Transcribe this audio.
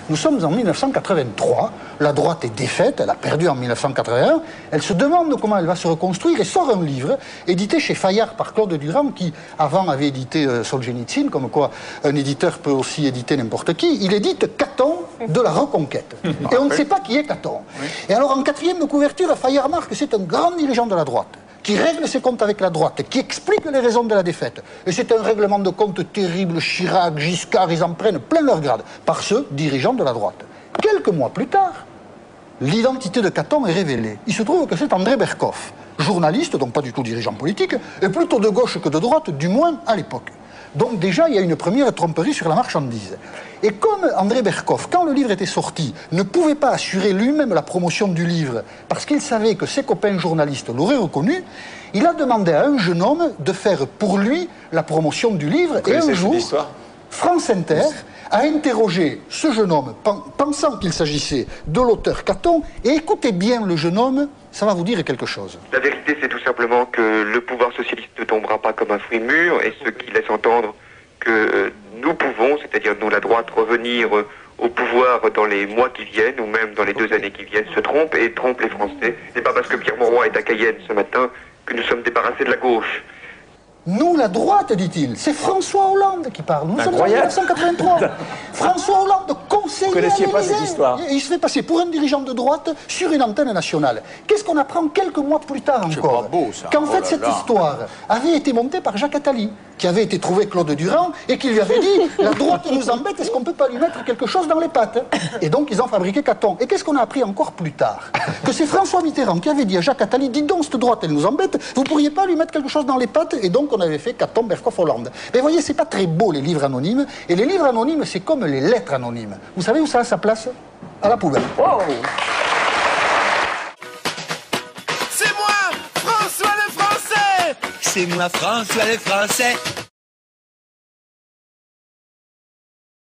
Nous sommes en 1983, la droite est défaite, elle a perdu en 1981, elle se demande comment elle va se reconstruire et sort un livre édité chez Fayard par Claude Durand qui avant avait édité Solzhenitsyn, comme quoi un éditeur peut aussi éditer n'importe qui. Il édite Caton de la Reconquête. Et on ne sait pas qui est Caton. Et alors en quatrième de couverture, Fayard marque que c'est un grand dirigeant de la droite, qui règle ses comptes avec la droite, qui explique les raisons de la défaite. Et c'est un règlement de compte terrible. Chirac, Giscard, ils en prennent plein leur grade, par ceux dirigeants de la droite. Quelques mois plus tard, l'identité de Caton est révélée. Il se trouve que c'est André Berkoff, journaliste, donc pas du tout dirigeant politique, et plutôt de gauche que de droite, du moins à l'époque. Donc déjà, il y a une première tromperie sur la marchandise. Et comme André Berkoff, quand le livre était sorti, ne pouvait pas assurer lui-même la promotion du livre, parce qu'il savait que ses copains journalistes l'auraient reconnu, il a demandé à un jeune homme de faire pour lui la promotion du livre. Et un jour, France Inter a interrogé ce jeune homme, pensant qu'il s'agissait de l'auteur Caton, et écoutez bien le jeune homme, ça va vous dire quelque chose. La vérité, c'est tout simplement que le pouvoir socialiste ne tombera pas comme un fruit mûr, et ce qui laisse entendre que nous pouvons, c'est-à-dire nous la droite, revenir au pouvoir dans les mois qui viennent, ou même dans les 2 années qui viennent, se trompe et trompe les Français. C'est pas parce que Pierre Mauroy est à Cayenne ce matin que nous sommes débarrassés de la gauche. Nous, la droite, dit-il. C'est François Hollande qui parle. Nous sommes en 1983. François Hollande, conseiller. Vous ne connaissiez pas cette histoire. Il se fait passer pour un dirigeant de droite sur une antenne nationale. Qu'est-ce qu'on apprend quelques mois plus tard encore? C'est pas beau, ça. Qu'en fait, cette histoire avait été montée par Jacques Attali, qui avait été trouvé Claude Durand et qui lui avait dit la droite nous embête, est-ce qu'on ne peut pas lui mettre quelque chose dans les pattes? Et donc, ils ont fabriqué Caton. Et qu'est-ce qu'on a appris encore plus tard? Que c'est François Mitterrand qui avait dit à Jacques Attali, dis donc, cette droite, elle nous embête, vous ne pourriez pas lui mettre quelque chose dans les pattes? Et donc, on avait fait Caton, Berkoff, Hollande. Mais vous voyez, c'est pas très beau, les livres anonymes. Et les livres anonymes, c'est comme les lettres anonymes. Vous savez où ça a sa place? À la poubelle. Wow. C'est moi, François le Français! C'est moi, François le Français!